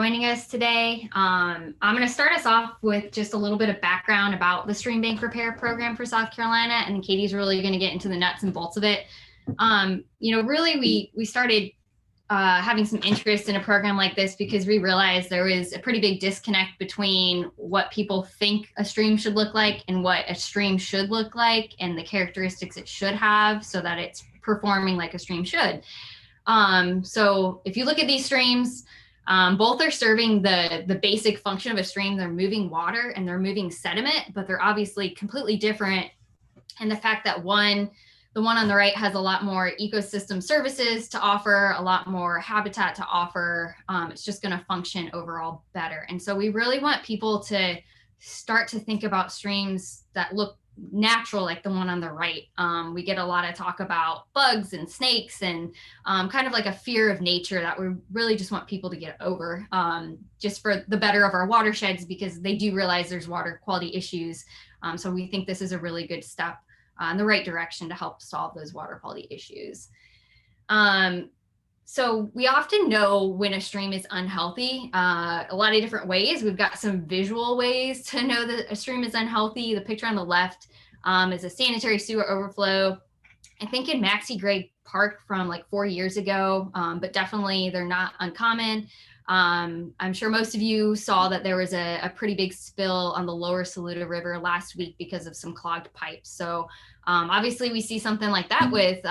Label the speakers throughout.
Speaker 1: Joining us today. I'm going to start us off with just a little bit of background about the stream bank repair program for South Carolina, and Katie's really going to get into the nuts and bolts of it. Really we started having some interest in a program like this because we realized there was a pretty big disconnect between what people think a stream should look like and what a stream should look like and the characteristics it should have so that it's performing like a stream should. So if you look at these streams, both are serving the basic function of a stream. They're moving water and they're moving sediment, but they're obviously completely different. And the fact that the one on the right has a lot more ecosystem services to offer, a lot more habitat to offer, it's just going to function overall better. And so we really want people to start to think about streams that look natural, like the one on the right. We get a lot of talk about bugs and snakes and kind of like a fear of nature that we really just want people to get over, just for the better of our watersheds, because they do realize there's water quality issues. So we think this is a really good step in the right direction to help solve those water quality issues. So we often know when a stream is unhealthy, a lot of different ways. We've got some visual ways to know that a stream is unhealthy. The picture on the left is a sanitary sewer overflow. I think in Maxey Gray Park from like 4 years ago, but definitely they're not uncommon. I'm sure most of you saw that there was a pretty big spill on the lower Saluda River last week because of some clogged pipes. So obviously we see something like that with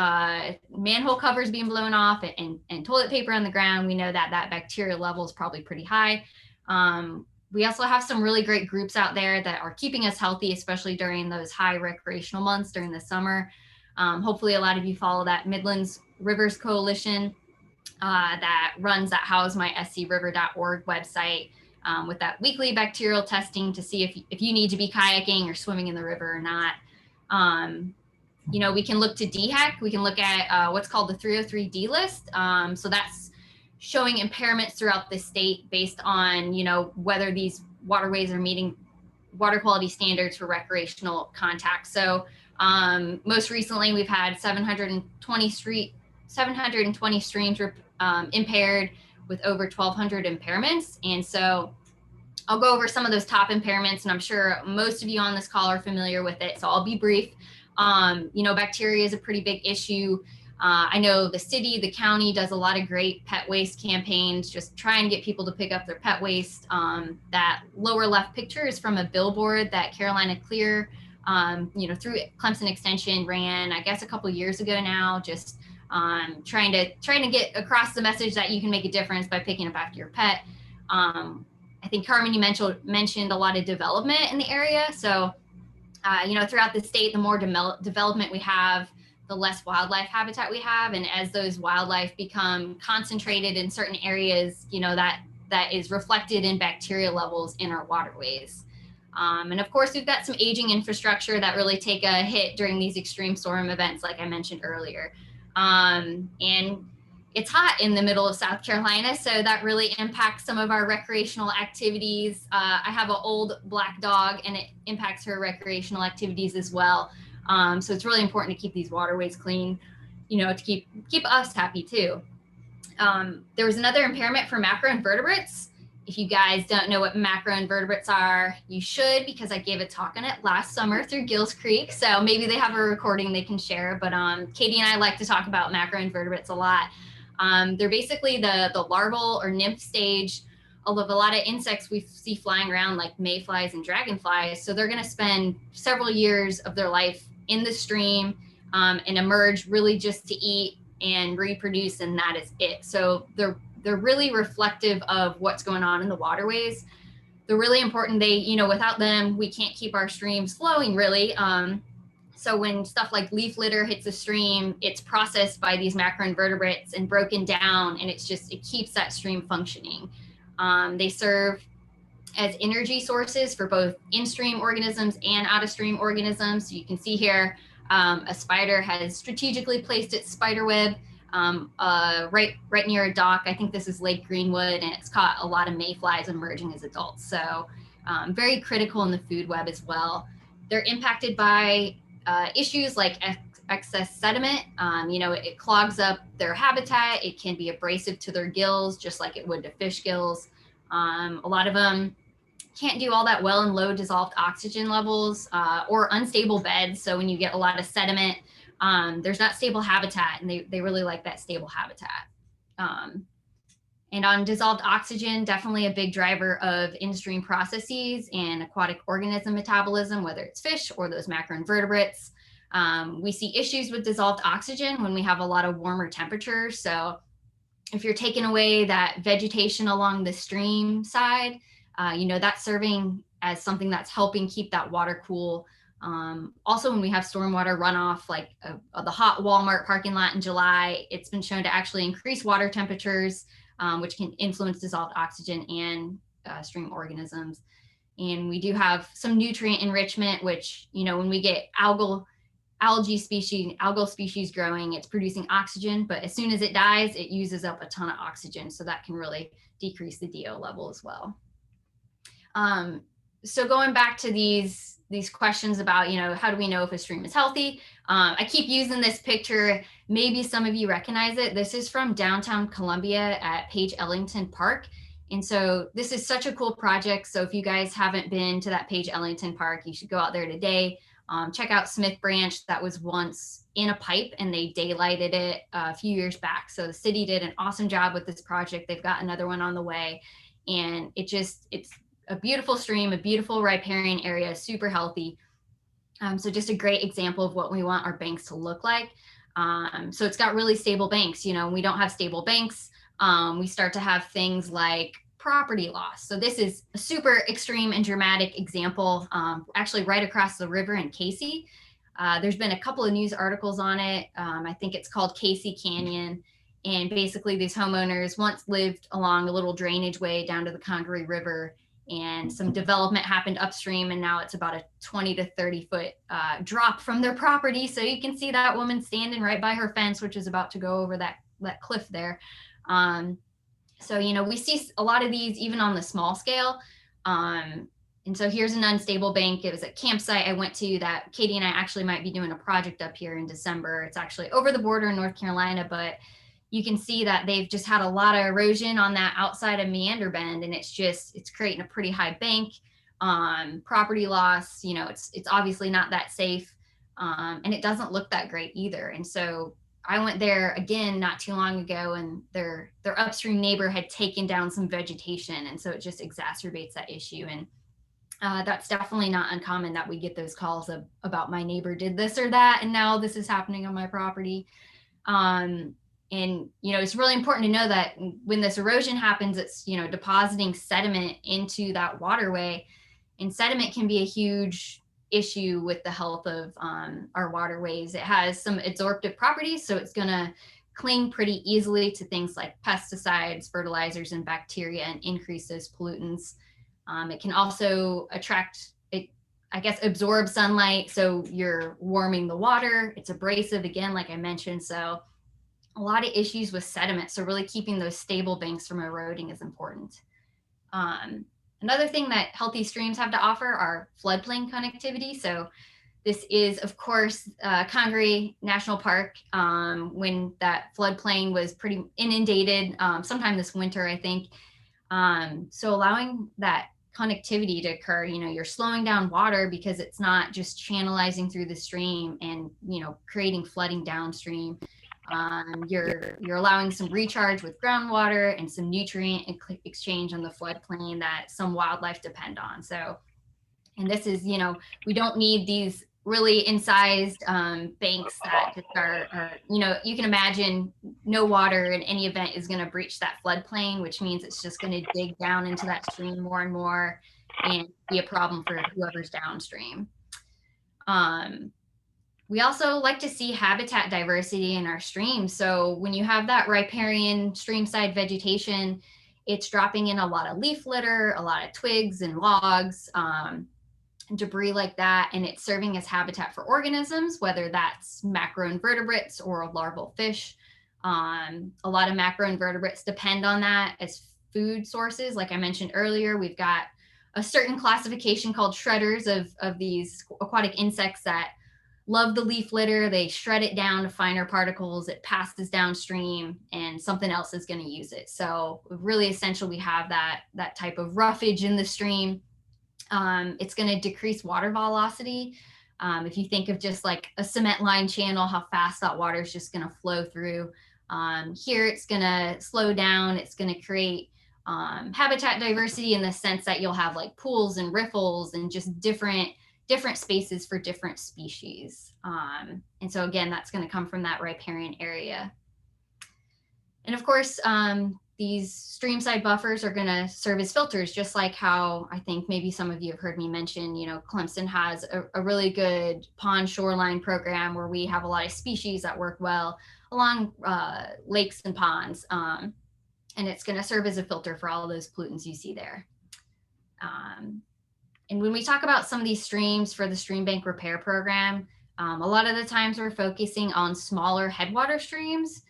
Speaker 1: manhole covers being blown off and toilet paper on the ground. We know that that bacteria level is probably pretty high. We also have some really great groups out there that are keeping us healthy, especially during those high recreational months during the summer. Hopefully a lot of you follow that Midlands Rivers Coalition that runs that howsmyscriver.org website with that weekly bacterial testing to see if you need to be kayaking or swimming in the river or not. We can look to DHEC. We can look at what's called the 303D list. So that's showing impairments throughout the state based on, whether these waterways are meeting water quality standards for recreational contact. So most recently, we've had 720 streams impaired with over 1,200 impairments. And so I'll go over some of those top impairments, and I'm sure most of you on this call are familiar with it. So I'll be brief. Bacteria is a pretty big issue. I know the city, the county does a lot of great pet waste campaigns, just trying to get people to pick up their pet waste. That lower left picture is from a billboard that Carolina Clear, through Clemson Extension ran, I guess, a couple years ago now, just trying to get across the message that you can make a difference by picking up after your pet. I think Carmen, you mentioned a lot of development in the area. So, throughout the state, the more development we have, the less wildlife habitat we have. And as those wildlife become concentrated in certain areas, that is reflected in bacteria levels in our waterways. And of course, we've got some aging infrastructure that really take a hit during these extreme storm events, like I mentioned earlier. And it's hot in the middle of South Carolina, so that really impacts some of our recreational activities. I have an old black dog, and it impacts her recreational activities as well. So it's really important to keep these waterways clean, to keep us happy too. There was another impairment for macroinvertebrates. If you guys don't know what macroinvertebrates are, you should, because I gave a talk on it last summer through Gills Creek. So maybe they have a recording they can share. But Katie and I like to talk about macroinvertebrates a lot. They're basically the larval or nymph stage of a lot of insects we see flying around, like mayflies and dragonflies. So they're going to spend several years of their life in the stream and emerge really just to eat and reproduce, and that is it. So they're really reflective of what's going on in the waterways. They're really important. Without them, we can't keep our streams flowing really. So when stuff like leaf litter hits a stream, it's processed by these macroinvertebrates and broken down, and it keeps that stream functioning. They serve as energy sources for both in-stream organisms and out-of-stream organisms. So you can see here, a spider has strategically placed its spider web right near a dock. I think this is Lake Greenwood, and it's caught a lot of mayflies emerging as adults. So very critical in the food web as well. They're impacted by issues like excess sediment. It clogs up their habitat. It can be abrasive to their gills, just like it would to fish gills. A lot of them can't do all that well in low dissolved oxygen levels or unstable beds. So when you get a lot of sediment, there's not stable habitat, and they really like that stable habitat. And on dissolved oxygen, definitely a big driver of in-stream processes and aquatic organism metabolism, whether it's fish or those macroinvertebrates. We see issues with dissolved oxygen when we have a lot of warmer temperatures. So if you're taking away that vegetation along the stream side, that's serving as something that's helping keep that water cool. Also, when we have stormwater runoff, like the hot Walmart parking lot in July, it's been shown to actually increase water temperatures, which can influence dissolved oxygen and stream organisms. And we do have some nutrient enrichment, which, when we get algal species growing, it's producing oxygen, but as soon as it dies, it uses up a ton of oxygen. So that can really decrease the DO level as well. So going back to these questions about, how do we know if a stream is healthy? I keep using this picture. Maybe some of you recognize it. This is from downtown Columbia at Page Ellington Park. And so this is such a cool project. So if you guys haven't been to that Page Ellington Park, you should go out there today. Check out Smith Branch. That was once in a pipe, and they daylighted it a few years back. So the city did an awesome job with this project. They've got another one on the way, and it's a beautiful stream, a beautiful riparian area, super healthy. So just a great example of what we want our banks to look like. So it's got really stable banks. We don't have stable banks. We start to have things like property loss. So this is a super extreme and dramatic example, actually right across the river in Casey. There's been a couple of news articles on it. I think it's called Casey Canyon. And basically these homeowners once lived along a little drainage way down to the Congaree River, and some development happened upstream, and now it's about a 20 to 30 foot drop from their property. So you can see that woman standing right by her fence, which is about to go over that cliff there. So, we see a lot of these even on the small scale. And so here's an unstable bank. It was a campsite I went to that Katie and I actually might be doing a project up here in December. It's actually over the border in North Carolina, but you can see that they've just had a lot of erosion on that outside of meander bend, and it's creating a pretty high bank. Property loss, it's obviously not that safe, and it doesn't look that great either. And so I went there again not too long ago, and their upstream neighbor had taken down some vegetation, and so it just exacerbates that issue. And that's definitely not uncommon that we get those calls about my neighbor did this or that, and now this is happening on my property. And, it's really important to know that when this erosion happens, it's, depositing sediment into that waterway, and sediment can be a huge issue with the health of our waterways. It has some adsorptive properties, so it's going to cling pretty easily to things like pesticides, fertilizers, and bacteria, and increase those pollutants. It can also absorb sunlight, so you're warming the water. It's abrasive, again, like I mentioned, so a lot of issues with sediment. So really keeping those stable banks from eroding is important. Another thing that healthy streams have to offer are floodplain connectivity. So this is, of course, Congaree National Park, when that floodplain was pretty inundated sometime this winter, I think. So allowing that connectivity to occur, you're slowing down water because it's not just channelizing through the stream and, creating flooding downstream. You're allowing some recharge with groundwater and some nutrient exchange on the floodplain that some wildlife depend on. So, and this is, we don't need these really incised banks that just are, you can imagine no water in any event is going to breach that floodplain, which means it's just going to dig down into that stream more and more and be a problem for whoever's downstream. We also like to see habitat diversity in our streams. So when you have that riparian streamside vegetation, it's dropping in a lot of leaf litter, a lot of twigs and logs, debris like that, and it's serving as habitat for organisms, whether that's macroinvertebrates or larval fish. A lot of macroinvertebrates depend on that as food sources. Like I mentioned earlier, we've got a certain classification called shredders of these aquatic insects that love the leaf litter. They shred it down to finer particles. It passes downstream and something else is going to use it. So really essential we have that type of roughage in the stream. It's going to decrease water velocity. If you think of just like a cement line channel, how fast that water is just going to flow through. Here it's going to slow down. It's going to create habitat diversity in the sense that you'll have like pools and riffles and just different spaces for different species. And so again, that's going to come from that riparian area. And of course, these streamside buffers are going to serve as filters, just like how I think maybe some of you have heard me mention, you know, Clemson has a really good pond shoreline program where we have a lot of species that work well along lakes and ponds. And it's going to serve as a filter for all of those pollutants you see there. And when we talk about some of these streams for the stream bank repair program, a lot of the times we're focusing on smaller headwater streams.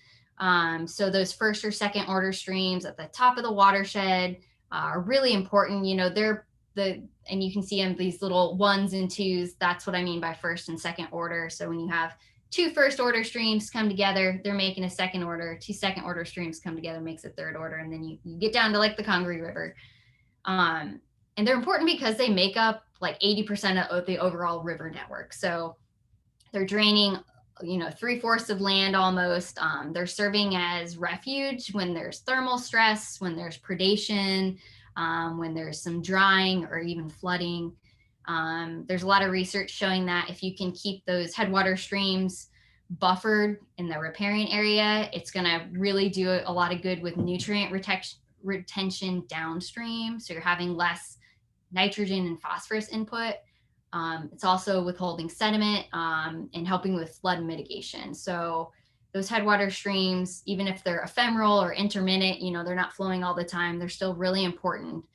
Speaker 1: So those first or second order streams at the top of the watershed are really important. You know, and you can see them, these little 1s and 2s. That's what I mean by first and second order. So when you have 2 first order streams come together, they're making a second order. 2 second order streams come together, makes a third order. And then you get down to like the Congaree River. And they're important because they make up like 80% of the overall river network. So they're draining, you know, 3/4 of land almost. They're serving as refuge when there's thermal stress, when there's predation, when there's some drying or even flooding. There's a lot of research showing that if you can keep those headwater streams buffered in the riparian area, it's going to really do a lot of good with nutrient retention downstream. So you're having less nitrogen and phosphorus input. It's also withholding sediment and helping with flood mitigation. So those headwater streams, even if they're ephemeral or intermittent, you know, they're not flowing all the time, they're still really important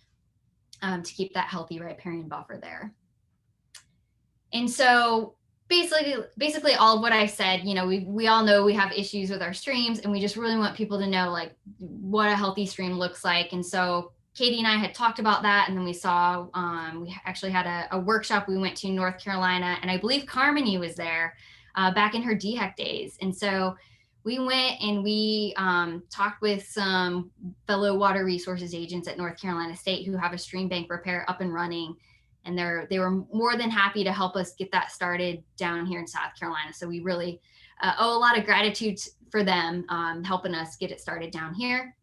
Speaker 1: to keep that healthy riparian buffer there. And so basically all of what I said, you know, we all know we have issues with our streams, and we just really want people to know like what a healthy stream looks like. And so Katie and I had talked about that, and then we saw, we actually had a workshop we went to in North Carolina, and I believe Carmony was there back in her DHEC days. And so we went and we talked with some fellow water resources agents at North Carolina State who have a stream bank repair up and running. And they were more than happy to help us get that started down here in South Carolina. So we really owe a lot of gratitude for them helping us get it started down here.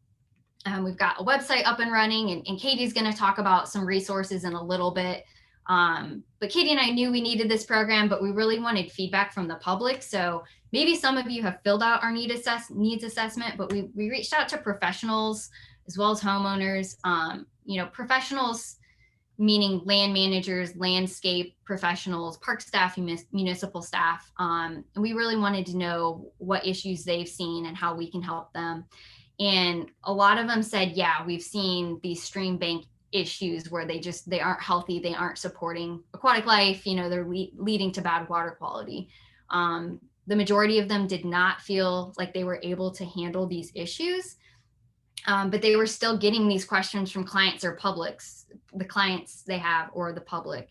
Speaker 1: We've got a website up and running, and Katie's going to talk about some resources in a little bit. But Katie and I knew we needed this program, but we really wanted feedback from the public. So maybe some of you have filled out our needs assessment, but we reached out to professionals as well as homeowners. You know, professionals meaning land managers, landscape professionals, park staff, municipal staff. And we really wanted to know what issues they've seen and how we can help them. And a lot of them said, yeah, we've seen these stream bank issues where they aren't healthy, they aren't supporting aquatic life, you know, they're leading to bad water quality. The majority of them did not feel like they were able to handle these issues, but they were still getting these questions from clients or publics, the clients they have or the public.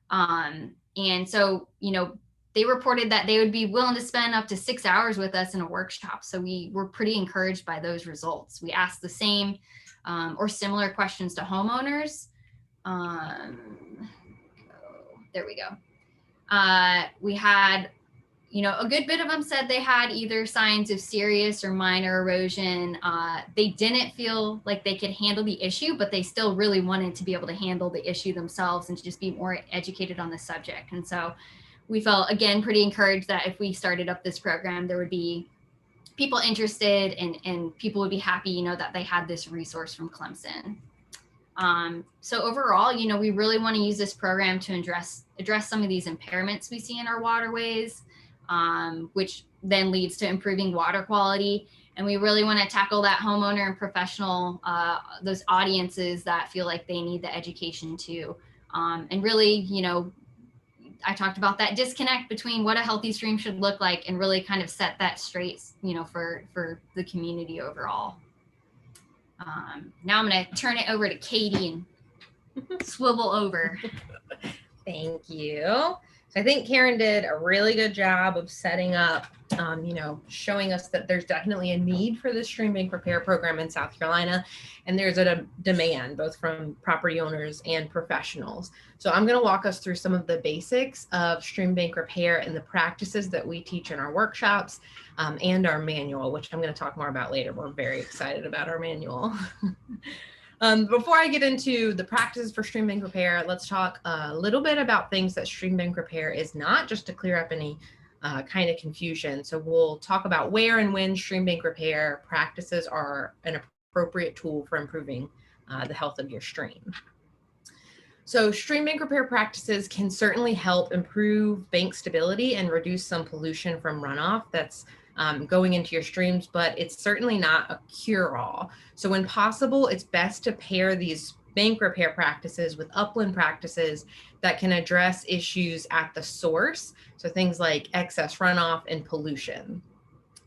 Speaker 1: And so, you know, they reported that they would be willing to spend up to 6 hours with us in a workshop. So we were pretty encouraged by those results. We asked the same or similar questions to homeowners. There we go. We had, you know, a good bit of them said they had either signs of serious or minor erosion. They didn't feel like they could handle the issue, but they still really wanted to be able to handle the issue themselves and to just be more educated on the subject. And so we felt, again, pretty encouraged that if we started up this program, there would be people interested and people would be happy, you know, that they had this resource from Clemson. So overall, you know, we really want to use this program to address some of these impairments we see in our waterways, which then leads to improving water quality. And we really want to tackle that homeowner and professional, those audiences that feel like they need the education too. And really, you know, I talked about that disconnect between what a healthy stream should look like and really kind of set that straight, you know, for the community overall. Now I'm going to turn it over to Katie and swivel over.
Speaker 2: Thank you. So I think Karen did a really good job of setting up, showing us that there's definitely a need for this stream bank repair program in South Carolina, and there's a demand both from property owners and professionals. So I'm going to walk us through some of the basics of stream bank repair and the practices that we teach in our workshops and our manual, which I'm going to talk more about later. We're very excited about our manual. Before I get into the practices for stream bank repair, let's talk a little bit about things that stream bank repair is not, just to clear up any kind of confusion. So we'll talk about where and when stream bank repair practices are an appropriate tool for improving the health of your stream. So stream bank repair practices can certainly help improve bank stability and reduce some pollution from runoff that's going into your streams, but it's certainly not a cure-all. So when possible, it's best to pair these bank repair practices with upland practices that can address issues at the source. So things like excess runoff and pollution.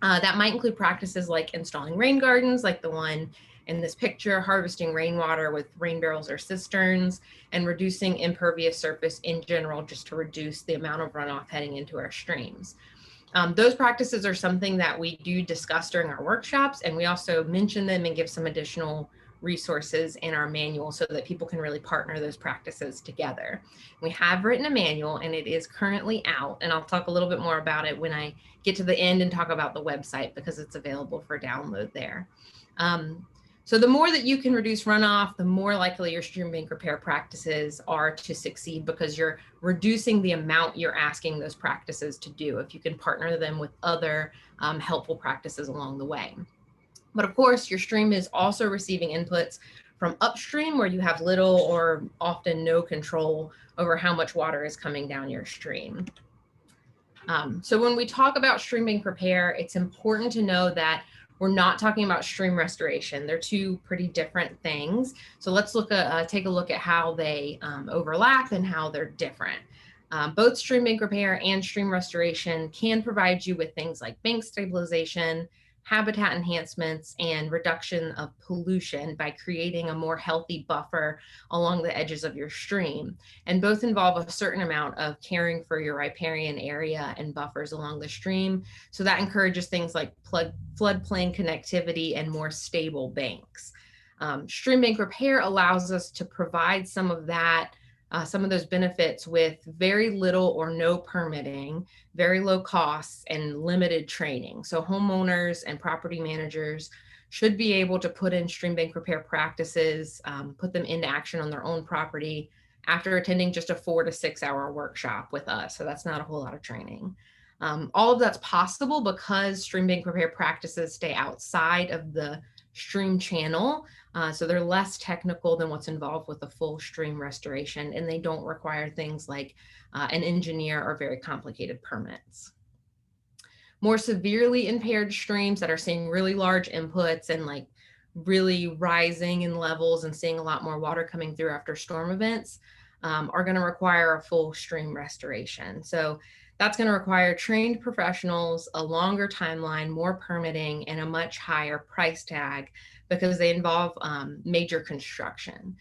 Speaker 2: That might include practices like installing rain gardens, like the one in this picture, harvesting rainwater with rain barrels or cisterns, and reducing impervious surface in general, just to reduce the amount of runoff heading into our streams. Those practices are something that we do discuss during our workshops, and we also mention them and give some additional resources in our manual so that people can really partner those practices together. We have written a manual and it is currently out, and I'll talk a little bit more about it when I get to the end and talk about the website, because it's available for download there. So the more that you can reduce runoff, the more likely your stream bank repair practices are to succeed, because you're reducing the amount you're asking those practices to do if you can partner them with other helpful practices along the way. But of course, your stream is also receiving inputs from upstream, where you have little or often no control over how much water is coming down your stream. So when we talk about stream bank repair, it's important to know that we're not talking about stream restoration. They're two pretty different things. So let's take a look at how they overlap and how they're different. Both stream bank repair and stream restoration can provide you with things like bank stabilization, habitat enhancements, and reduction of pollution by creating a more healthy buffer along the edges of your stream. And both involve a certain amount of caring for your riparian area and buffers along the stream. So that encourages things like floodplain connectivity and more stable banks. Stream bank repair allows us to provide some of that some of those benefits with very little or no permitting, very low costs, and limited training. So homeowners and property managers should be able to put in stream bank repair practices, put them into action on their own property after attending just a 4 to 6 hour workshop with us. So that's not a whole lot of training. All of that's possible because stream bank repair practices stay outside of the stream channel. So they're less technical than what's involved with a full stream restoration, and they don't require things like an engineer or very complicated permits. More severely impaired streams that are seeing really large inputs and like really rising in levels and seeing a lot more water coming through after storm events are going to require a full stream restoration. So that's going to require trained professionals, a longer timeline, more permitting, and a much higher price tag because they involve major construction.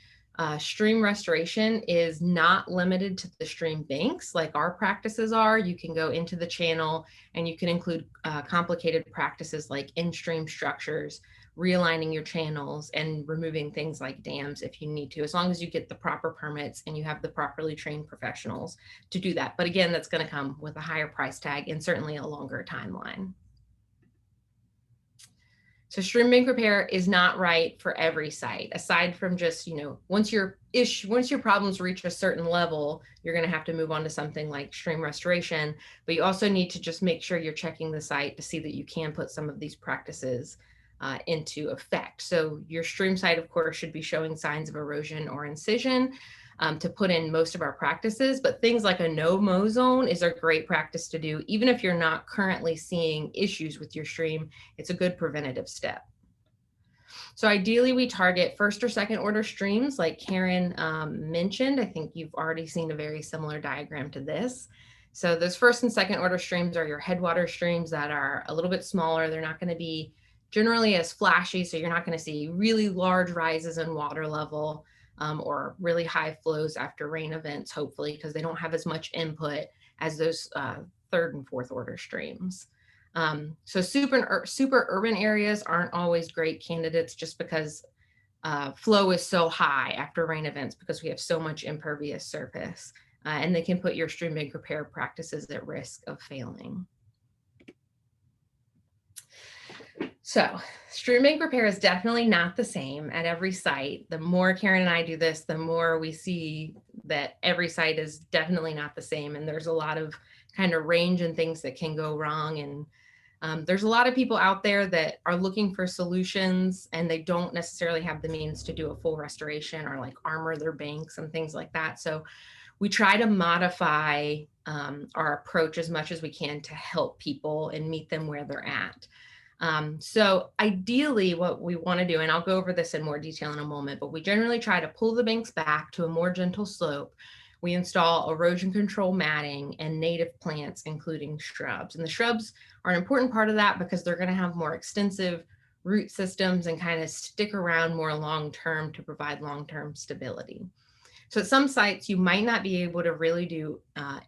Speaker 2: Stream restoration is not limited to the stream banks like our practices are. You can go into the channel and you can include complicated practices like in-stream structures, realigning your channels, and removing things like dams if you need to, as long as you get the proper permits and you have the properly trained professionals to do that. But again, that's going to come with a higher price tag and certainly a longer timeline. So stream bank repair is not right for every site, aside from just, once your problems reach a certain level, you're going to have to move on to something like stream restoration. But you also need to just make sure you're checking the site to see that you can put some of these practices into effect. So your stream site, of course, should be showing signs of erosion or incision to put in most of our practices, but things like a no-mow zone is a great practice to do. Even if you're not currently seeing issues with your stream, it's a good preventative step. So ideally we target first or second order streams like Karen mentioned. I think you've already seen a very similar diagram to this. So those first and second order streams are your headwater streams that are a little bit smaller. They're not going to be generally as flashy, so you're not going to see really large rises in water level or really high flows after rain events, hopefully, because they don't have as much input as those third and fourth order streams. So super urban areas aren't always great candidates just because flow is so high after rain events because we have so much impervious surface, and they can put your stream bank repair practices at risk of failing. So stream bank repair is definitely not the same at every site. The more Karen and I do this, the more we see that every site is definitely not the same. And there's a lot of kind of range and things that can go wrong. And there's a lot of people out there that are looking for solutions and they don't necessarily have the means to do a full restoration or like armor their banks and things like that. So we try to modify our approach as much as we can to help people and meet them where they're at. So ideally what we want to do, and I'll go over this in more detail in a moment, but we generally try to pull the banks back to a more gentle slope. We install erosion control matting and native plants, including shrubs. And the shrubs are an important part of that because they're going to have more extensive root systems and kind of stick around more long-term to provide long-term stability. So at some sites, you might not be able to really do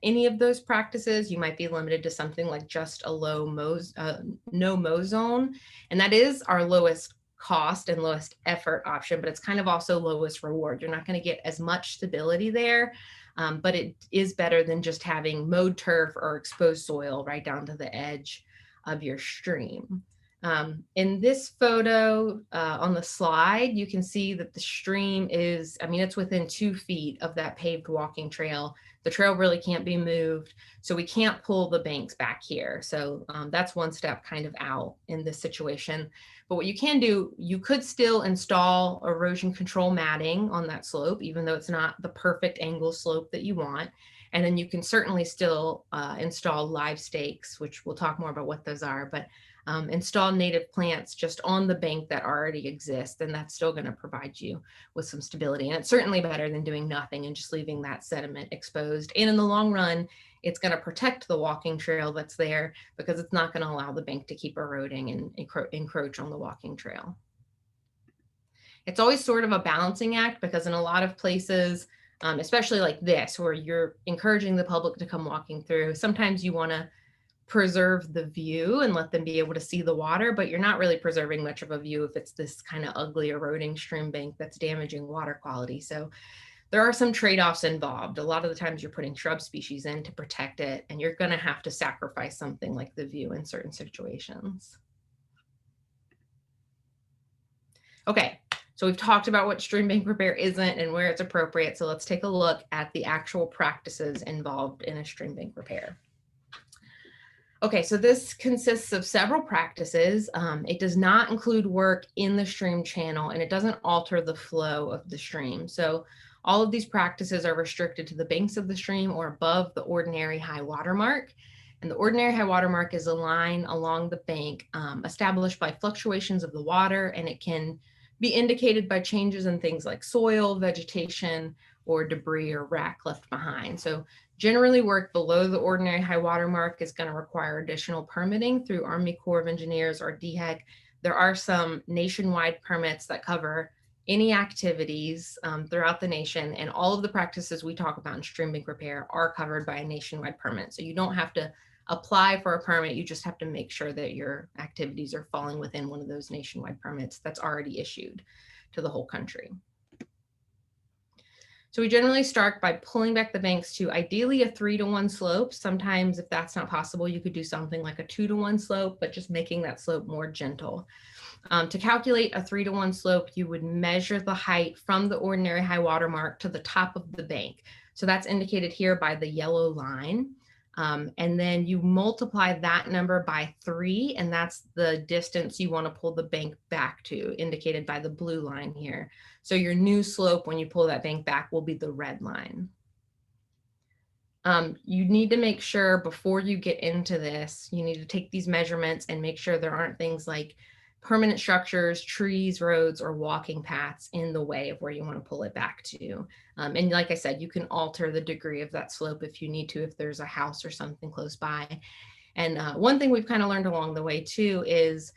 Speaker 2: any of those practices. You might be limited to something like just a no mow zone. And that is our lowest cost and lowest effort option, but it's kind of also lowest reward. You're not going to get as much stability there, but it is better than just having mowed turf or exposed soil right down to the edge of your stream. In this photo on the slide, you can see that the stream is, I mean, it's within 2 feet of that paved walking trail. The trail really can't be moved, so we can't pull the banks back here. So that's one step kind of out in this situation. But what you can do, you could still install erosion control matting on that slope, even though it's not the perfect angle slope that you want. And then you can certainly still install Livestakes, which we'll talk more about what those are, but install native plants just on the bank that already exists, and that's still going to provide you with some stability. And it's certainly better than doing nothing and just leaving that sediment exposed. And in the long run, it's going to protect the walking trail that's there because it's not going to allow the bank to keep eroding and encroach on the walking trail. It's always sort of a balancing act because in a lot of places, especially like this, where you're encouraging the public to come walking through, sometimes you want to preserve the view and let them be able to see the water, but you're not really preserving much of a view if it's this kind of ugly eroding stream bank that's damaging water quality. So there are some trade-offs involved. A lot of the times you're putting shrub species in to protect it, and you're going to have to sacrifice something like the view in certain situations. Okay, so we've talked about what stream bank repair isn't and where it's appropriate. So let's take a look at the actual practices involved in a stream bank repair. Okay, so this consists of several practices. It does not include work in the stream channel, and it doesn't alter the flow of the stream. So all of these practices are restricted to the banks of the stream or above the ordinary high water mark. And the ordinary high water mark is a line along the bank established by fluctuations of the water, and it can be indicated by changes in things like soil, vegetation, or debris or wreck left behind. So generally work below the ordinary high water mark is going to require additional permitting through Army Corps of Engineers or DHEC. There are some nationwide permits that cover any activities throughout the nation, and all of the practices we talk about in stream bank repair are covered by a nationwide permit. So you don't have to apply for a permit, you just have to make sure that your activities are falling within one of those nationwide permits that's already issued to the whole country. So we generally start by pulling back the banks to ideally a 3-to-1 slope. Sometimes if that's not possible, you could do something like a 2-to-1 slope, but just making that slope more gentle. To calculate a 3-to-1 slope, you would measure the height from the ordinary high water mark to the top of the bank. So that's indicated here by the yellow line. And then you multiply that number by 3, and that's the distance you want to pull the bank back to, indicated by the blue line here. So your new slope when you pull that bank back will be the red line. You need to make sure before you get into this, you need to take these measurements and make sure there aren't things like permanent structures, trees, roads, or walking paths in the way of where you want to pull it back to. And like I said, you can alter the degree of that slope if you need to, if there's a house or something close by. And one thing we've kind of learned along the way too is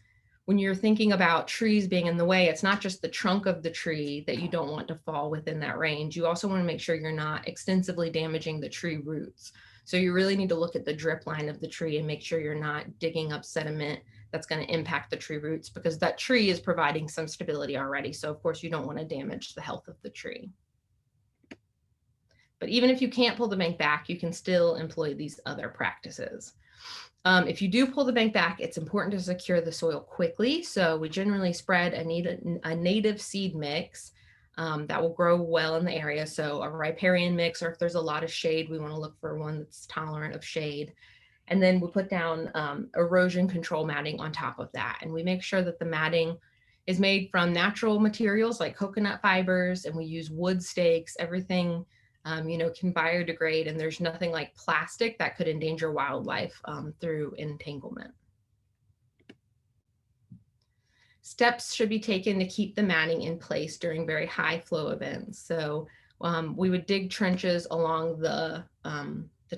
Speaker 2: when you're thinking about trees being in the way, it's not just the trunk of the tree that you don't want to fall within that range. You also want to make sure you're not extensively damaging the tree roots. So you really need to look at the drip line of the tree and make sure you're not digging up sediment that's going to impact the tree roots, because that tree is providing some stability already. So of course you don't want to damage the health of the tree. But even if you can't pull the bank back, you can still employ these other practices. If you do pull the bank back, it's important to secure the soil quickly. So we generally spread a native seed mix that will grow well in the area. So a riparian mix, or if there's a lot of shade, we want to look for one that's tolerant of shade. And then we put down erosion control matting on top of that. And we make sure that the matting is made from natural materials like coconut fibers, and we use wood stakes. Everything can biodegrade, and there's nothing like plastic that could endanger wildlife through entanglement. Steps should be taken to keep the matting in place during very high flow events. So we would dig trenches along the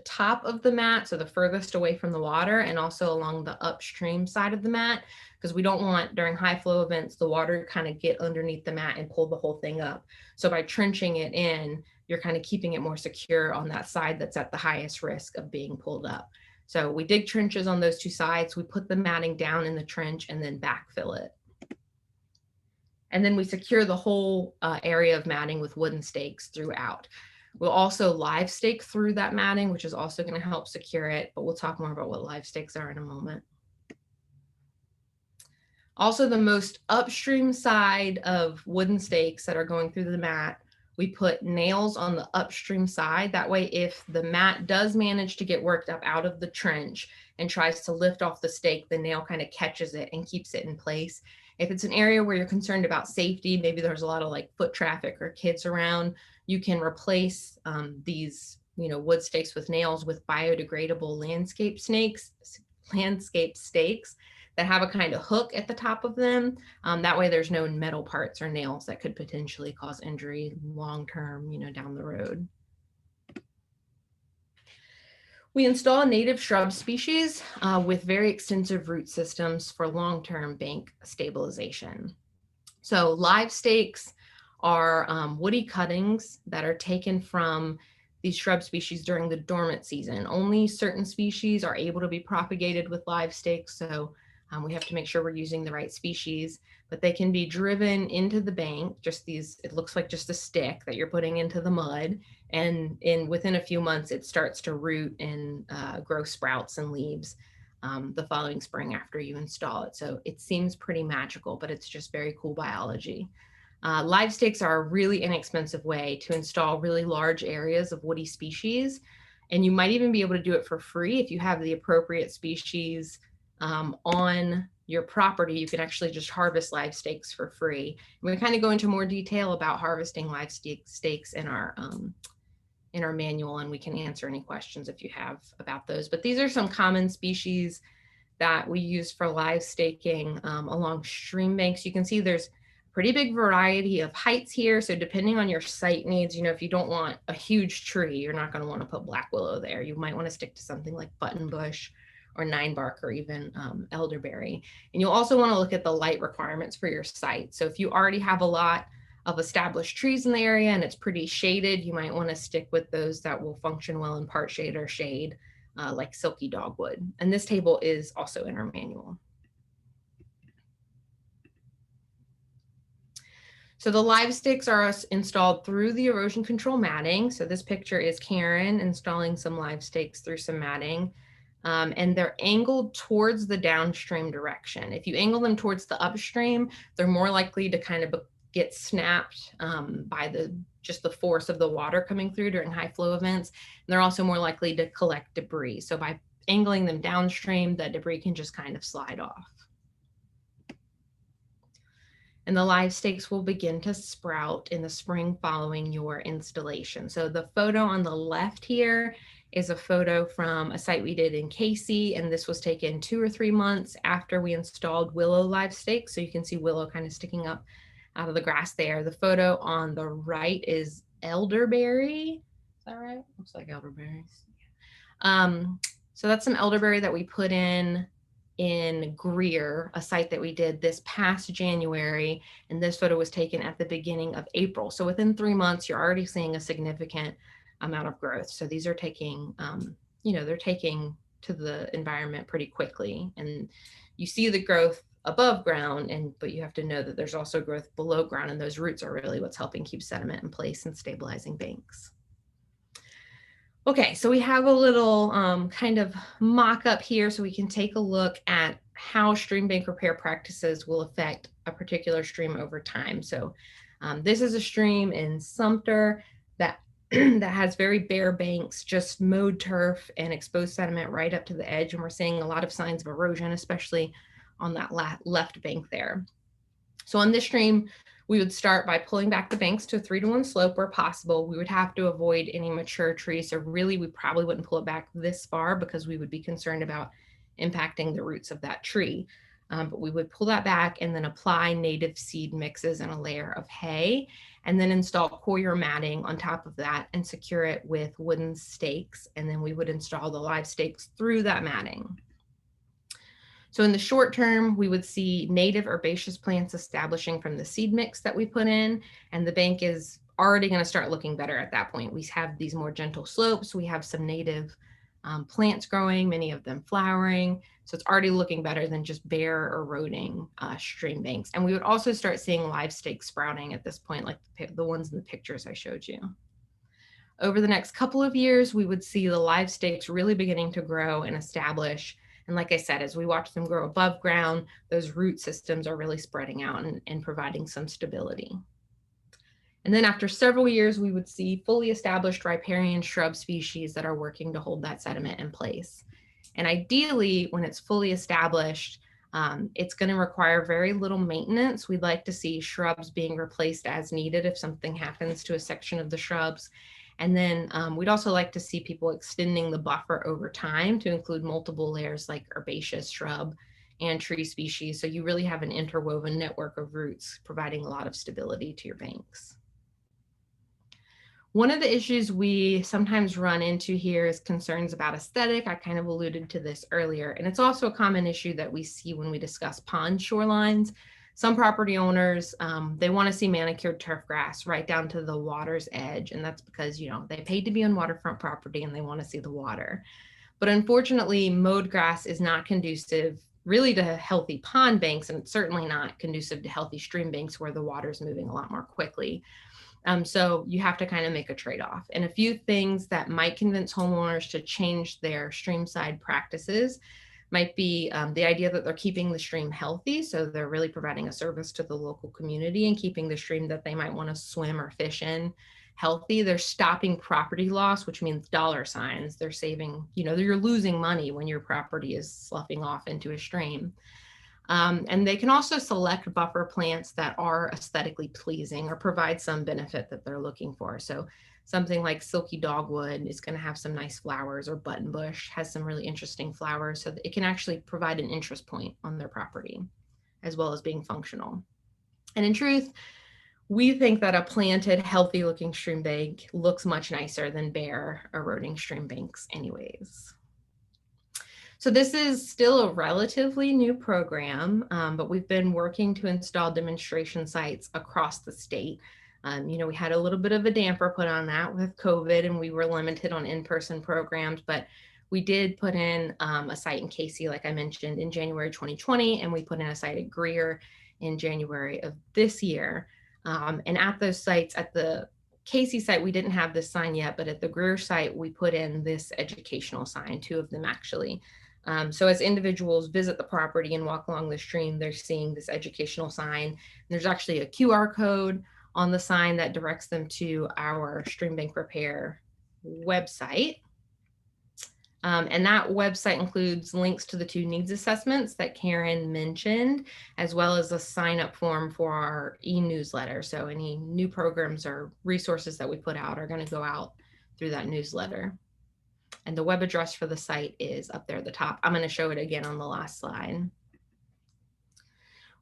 Speaker 2: top of the mat, so the furthest away from the water, and also along the upstream side of the mat, because we don't want, during high flow events, the water kind of get underneath the mat and pull the whole thing up. So by trenching it in, you're kind of keeping it more secure on that side that's at the highest risk of being pulled up. So we dig trenches on those two sides, we put the matting down in the trench and then backfill it. And then we secure the whole area of matting with wooden stakes throughout. We'll also live stake through that matting, which is also going to help secure it, but we'll talk more about what live stakes are in a moment. Also, the most upstream side of wooden stakes that are going through the mat, we put nails on the upstream side. That way, if the mat does manage to get worked up out of the trench and tries to lift off the stake, the nail kind of catches it and keeps it in place. If it's an area where you're concerned about safety, maybe there's a lot of like foot traffic or kids around, you can replace these wood stakes with nails with biodegradable landscape stakes that have a kind of hook at the top of them. That way there's no metal parts or nails that could potentially cause injury long-term, down the road. We install native shrub species with very extensive root systems for long-term bank stabilization. So live stakes are woody cuttings that are taken from these shrub species during the dormant season. Only certain species are able to be propagated with live stakes, so we have to make sure we're using the right species, but they can be driven into the bank, it looks like just a stick that you're putting into the mud, and within a few months it starts to root and grow sprouts and leaves the following spring after you install it. So it seems pretty magical, but it's just very cool biology. Live stakes are a really inexpensive way to install really large areas of woody species, and you might even be able to do it for free if you have the appropriate species on your property. You can actually just harvest live stakes for free. And we kind of go into more detail about harvesting live stakes in our manual, and we can answer any questions if you have about those. But these are some common species that we use for live staking along stream banks. You can see there's a pretty big variety of heights here. So depending on your site needs, if you don't want a huge tree, you're not going to want to put black willow there. You might want to stick to something like buttonbush or 9-bark, or even elderberry. And you'll also want to look at the light requirements for your site. So if you already have a lot of established trees in the area and it's pretty shaded, you might want to stick with those that will function well in part shade or shade, like silky dogwood. And this table is also in our manual. So the live stakes are installed through the erosion control matting. So this picture is Karen installing some live stakes through some matting. And they're angled towards the downstream direction. If you angle them towards the upstream, they're more likely to kind of get snapped by just the force of the water coming through during high flow events. And they're also more likely to collect debris. So by angling them downstream, that debris can just kind of slide off. And the live stakes will begin to sprout in the spring following your installation. So the photo on the left here is a photo from a site we did in Casey, and this was taken 2 or 3 months after we installed willow live stakes. So you can see willow kind of sticking up out of the grass there. The photo on the right is elderberry. Is that right? Looks like elderberries. So that's some elderberry that we put in Greer, a site that we did this past January, and this photo was taken at the beginning of April. So within 3 months, you're already seeing a significant amount of growth. So these are taking, they're taking to the environment pretty quickly. And you see the growth above ground, but you have to know that there's also growth below ground, and those roots are really what's helping keep sediment in place and stabilizing banks. Okay, so we have a little kind of mock-up here so we can take a look at how stream bank repair practices will affect a particular stream over time. So this is a stream in Sumter that that has very bare banks, just mowed turf and exposed sediment right up to the edge. And we're seeing a lot of signs of erosion, especially on that left bank there. So on this stream, we would start by pulling back the banks to a 3-to-1 slope where possible. We would have to avoid any mature trees. So really, we probably wouldn't pull it back this far because we would be concerned about impacting the roots of that tree. But we would pull that back and then apply native seed mixes and a layer of hay, and then install coir matting on top of that and secure it with wooden stakes. And then we would install the live stakes through that matting. So in the short term, we would see native herbaceous plants establishing from the seed mix that we put in, and the bank is already going to start looking better at that point. We have these more gentle slopes. We have some native plants growing, many of them flowering. So it's already looking better than just bare eroding stream banks. And we would also start seeing live stakes sprouting at this point, like the ones in the pictures I showed you. Over the next couple of years, we would see the live stakes really beginning to grow and establish. And like I said, as we watch them grow above ground, those root systems are really spreading out and providing some stability. And then after several years, we would see fully established riparian shrub species that are working to hold that sediment in place. And ideally, when it's fully established, it's going to require very little maintenance. We'd like to see shrubs being replaced as needed if something happens to a section of the shrubs. And then we'd also like to see people extending the buffer over time to include multiple layers like herbaceous shrub and tree species. So you really have an interwoven network of roots providing a lot of stability to your banks. One of the issues we sometimes run into here is concerns about aesthetic. I kind of alluded to this earlier, and it's also a common issue that we see when we discuss pond shorelines. Some property owners, they want to see manicured turf grass right down to the water's edge, and that's because, they paid to be on waterfront property and they want to see the water. But unfortunately, mowed grass is not conducive really to healthy pond banks, and it's certainly not conducive to healthy stream banks where the water's moving a lot more quickly. So you have to kind of make a trade-off. And a few things that might convince homeowners to change their streamside practices might be the idea that they're keeping the stream healthy. So they're really providing a service to the local community and keeping the stream that they might want to swim or fish in healthy. They're stopping property loss, which means dollar signs. They're saving, you're losing money when your property is sloughing off into a stream. And they can also select buffer plants that are aesthetically pleasing or provide some benefit that they're looking for. So something like silky dogwood is going to have some nice flowers, or buttonbush has some really interesting flowers, so that it can actually provide an interest point on their property, as well as being functional. And in truth, we think that a planted, healthy looking stream bank looks much nicer than bare eroding stream banks anyways. So this is still a relatively new program, but we've been working to install demonstration sites across the state. We had a little bit of a damper put on that with COVID, and we were limited on in-person programs, but we did put in a site in Casey, like I mentioned, in January 2020, and we put in a site at Greer in January of this year. And at those sites, at the Casey site, we didn't have this sign yet, but at the Greer site, we put in this educational sign, 2 of them actually. So as individuals visit the property and walk along the stream, they're seeing this educational sign. There's actually a QR code on the sign that directs them to our stream bank repair website. And that website includes links to the 2 needs assessments that Karen mentioned, as well as a sign-up form for our e-newsletter. So any new programs or resources that we put out are going to go out through that newsletter. And the web address for the site is up there at the top. I'm going to show it again on the last slide.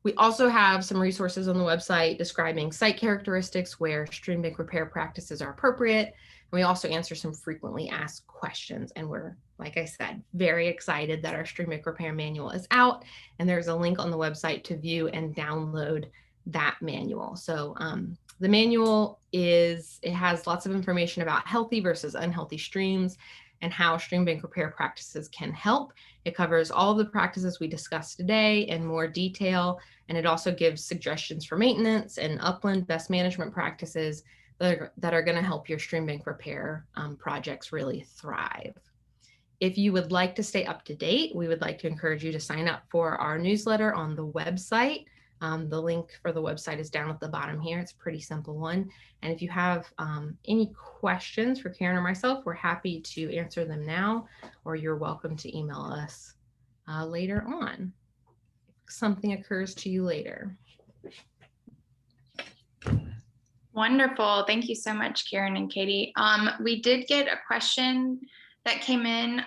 Speaker 2: We also have some resources on the website describing site characteristics where stream bank repair practices are appropriate. And we also answer some frequently asked questions. And we're, like I said, very excited that our stream bank repair manual is out. And there's a link on the website to view and download that manual. So the manual it has lots of information about healthy versus unhealthy streams. and how stream bank repair practices can help. It covers all of the practices we discussed today in more detail, and it also gives suggestions for maintenance and upland best management practices that are going to help your stream bank repair projects really thrive. If you would like to stay up to date, we would like to encourage you to sign up for our newsletter on the website. The link for the website is down at the bottom here. It's a pretty simple one. And if you have any questions for Karen or myself, we're happy to answer them now, or you're welcome to email us later on if something occurs to you later.
Speaker 3: Wonderful. Thank you so much, Karen and Katie. We did get a question that came in.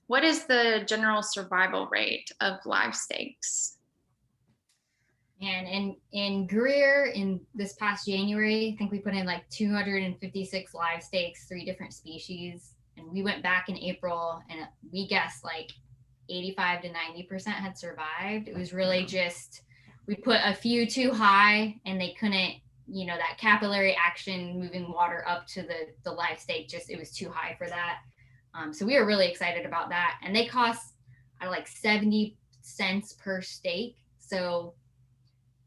Speaker 3: What is the general survival rate of Livestakes?
Speaker 1: And in Greer, in this past January, I think we put in like 256 Livestakes, 3 different species. And we went back in April and we guessed like 85 to 90% had survived. It was really just, we put a few too high and they couldn't, you know, that capillary action moving water up to the Livestake, just, it was too high for that. So we were really excited about that. And they cost like 70 cents per stake. So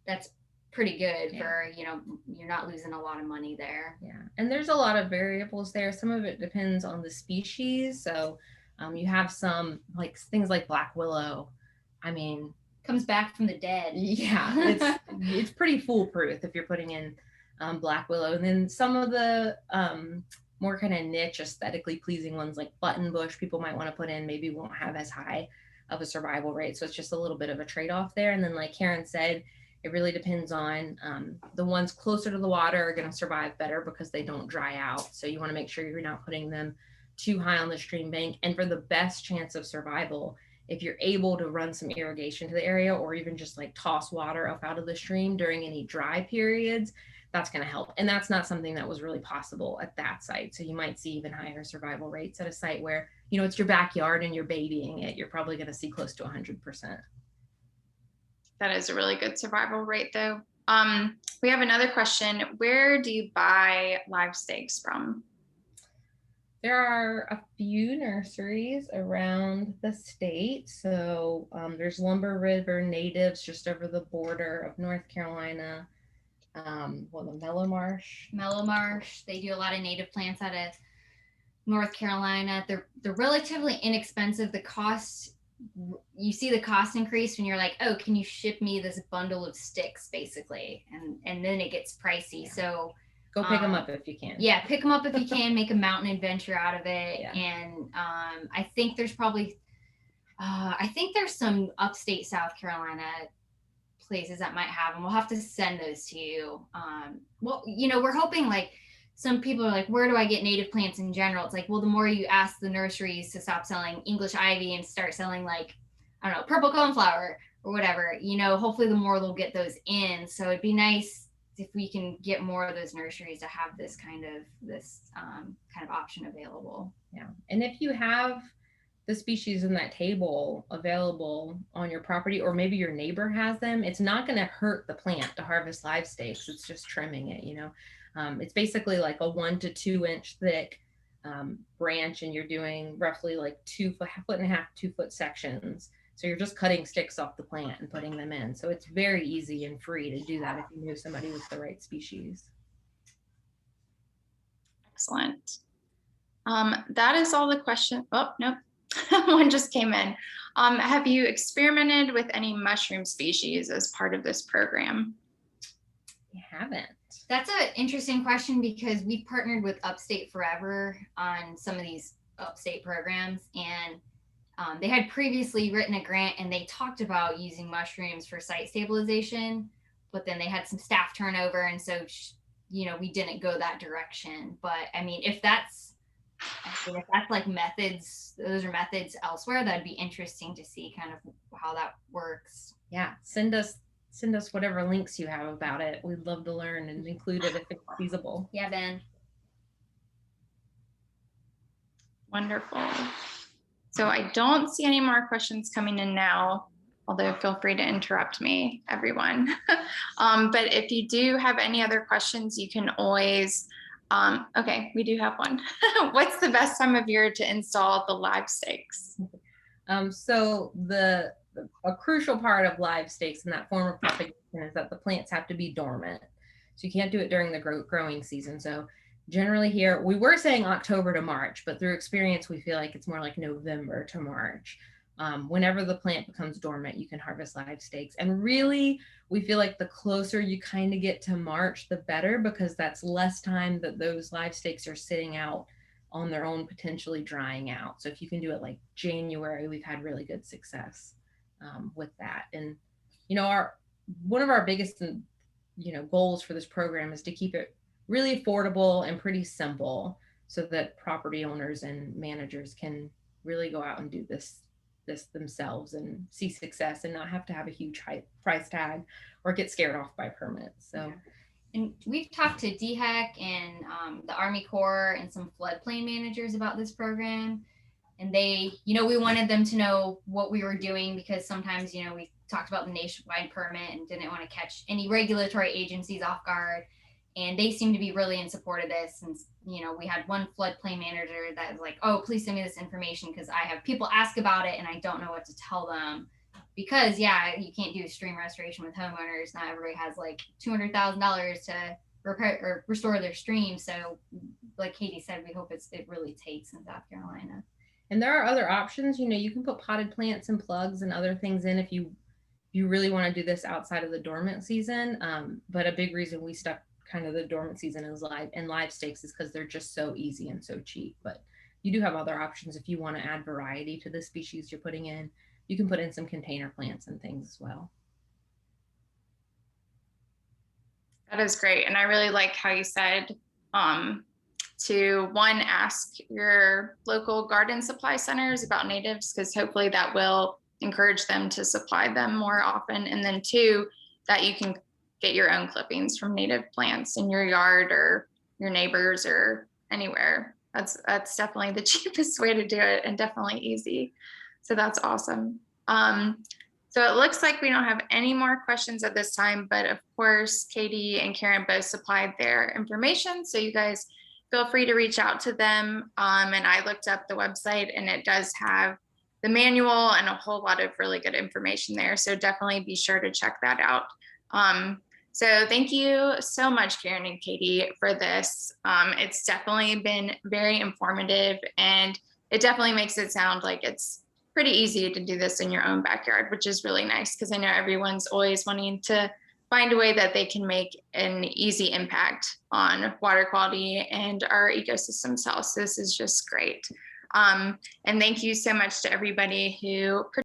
Speaker 1: that's pretty good for, you know, you're not losing a lot of money there.
Speaker 2: Yeah, and there's a lot of variables there. Some of it depends on the species. So you have some like things like black willow. I mean,
Speaker 1: comes back from the dead.
Speaker 2: Yeah, it's pretty foolproof if you're putting in black willow. And then some of the more kind of niche, aesthetically pleasing ones like buttonbush, people might want to put in, maybe won't have as high of a survival rate. So it's just a little bit of a trade-off there. And then like Karen said, it really depends on the ones closer to the water are going to survive better because they don't dry out. So you want to make sure you're not putting them too high on the stream bank. And for the best chance of survival, if you're able to run some irrigation to the area or even just like toss water up out of the stream during any dry periods, that's going to help. And that's not something that was really possible at that site. So you might see even higher survival rates at a site where, you know, it's your backyard and you're babying it. You're probably going to see close to 100%.
Speaker 3: That is a really good survival rate though. We have another question. Where do you buy Livestakes from?
Speaker 2: There are a few nurseries around the state. So there's Lumber River Natives just over the border of North Carolina. The Mellow Marsh.
Speaker 1: They do a lot of native plants out of North Carolina. They're relatively inexpensive. The cost, you see the cost increase when you're like, oh, can you ship me this bundle of sticks, basically, and then it gets pricey. Yeah. So
Speaker 2: go pick them up if you can.
Speaker 1: Yeah, pick them up if you can. Make a mountain adventure out of it. Yeah. And I think there's probably some upstate South Carolina places that might have them. We'll have to send those to you. Well, you know, we're hoping, like, some people are like, where do I get native plants in general? It's like, well, the more you ask the nurseries to stop selling English ivy and start selling, like, I don't know, purple coneflower or whatever, you know, hopefully the more they'll get those in. So it'd be nice if we can get more of those nurseries to have this kind of option available.
Speaker 2: Yeah. And if you have the species in that table available on your property, or maybe your neighbor has them, it's not going to hurt the plant to harvest Livestakes. It's just trimming it, you know. It's basically like a 1 to 2 inch thick branch, and you're doing roughly like 2.5 foot, 2 foot sections. So you're just cutting sticks off the plant and putting them in. So it's very easy and free to do that if you know somebody with the right species.
Speaker 3: Excellent. That is all the questions. Oh, nope. One just came in. Have you experimented with any mushroom species as part of this program?
Speaker 2: We haven't.
Speaker 1: That's an interesting question because we've partnered with Upstate Forever on some of these upstate programs, and they had previously written a grant and they talked about using mushrooms for site stabilization, but then they had some staff turnover, and so, you know, we didn't go that direction. But I mean, if that's like methods, those are methods elsewhere, that'd be interesting to see kind of how that works.
Speaker 2: Yeah, send us whatever links you have about it. We'd love to learn and include it if it's feasible.
Speaker 1: Yeah, Ben.
Speaker 3: Wonderful. So I don't see any more questions coming in now, although feel free to interrupt me, everyone. But if you do have any other questions, you can always Okay, we do have one. What's the best time of year to install the Livestakes?
Speaker 2: So a crucial part of Livestakes in that form of propagation is that the plants have to be dormant. So you can't do it during the growing season. So generally here, we were saying October to March, but through experience, we feel like it's more like November to March. Whenever the plant becomes dormant, you can harvest Livestakes. And really, we feel like the closer you kind of get to March, the better, because that's less time that those Livestakes are sitting out on their own, potentially drying out. So if you can do it like January, we've had really good success with that. And, you know, one of our biggest, goals for this program is to keep it really affordable and pretty simple so that property owners and managers can really go out and do this themselves and see success and not have to have a huge high price tag or get scared off by permits. So.
Speaker 1: Yeah. And we've talked to DHEC and the Army Corps and some floodplain managers about this program. And they, we wanted them to know what we were doing because sometimes, we talked about the nationwide permit and didn't want to catch any regulatory agencies off guard. And they seem to be really in support of this. And, we had one floodplain manager that was like, oh, please send me this information because I have people ask about it and I don't know what to tell them. Because, you can't do stream restoration with homeowners. Not everybody has like $200,000 to repair or restore their stream. So like Katie said, we hope it really takes in South Carolina.
Speaker 2: And there are other options. You can put potted plants and plugs and other things in if you really want to do this outside of the dormant season. But a big reason we stuck kind of the dormant season is Livestakes is because they're just so easy and so cheap. But you do have other options if you want to add variety to the species you're putting in. You can put in some container plants and things as well.
Speaker 3: That is great. And I really like how you said to ask your local garden supply centers about natives, because hopefully that will encourage them to supply them more often. And then 2, that you can get your own clippings from native plants in your yard or your neighbors or anywhere. That's definitely the cheapest way to do it and definitely easy. So that's awesome. So it looks like we don't have any more questions at this time, but of course, Katie and Karen both supplied their information. So you guys feel free to reach out to them. And I looked up the website and it does have the manual and a whole lot of really good information there. So definitely be sure to check that out. So thank you so much, Karen and Katie, for this. It's definitely been very informative and it definitely makes it sound like it's pretty easy to do this in your own backyard, which is really nice because I know everyone's always wanting to find a way that they can make an easy impact on water quality and our ecosystem's health. So this is just great. And thank you so much to everybody who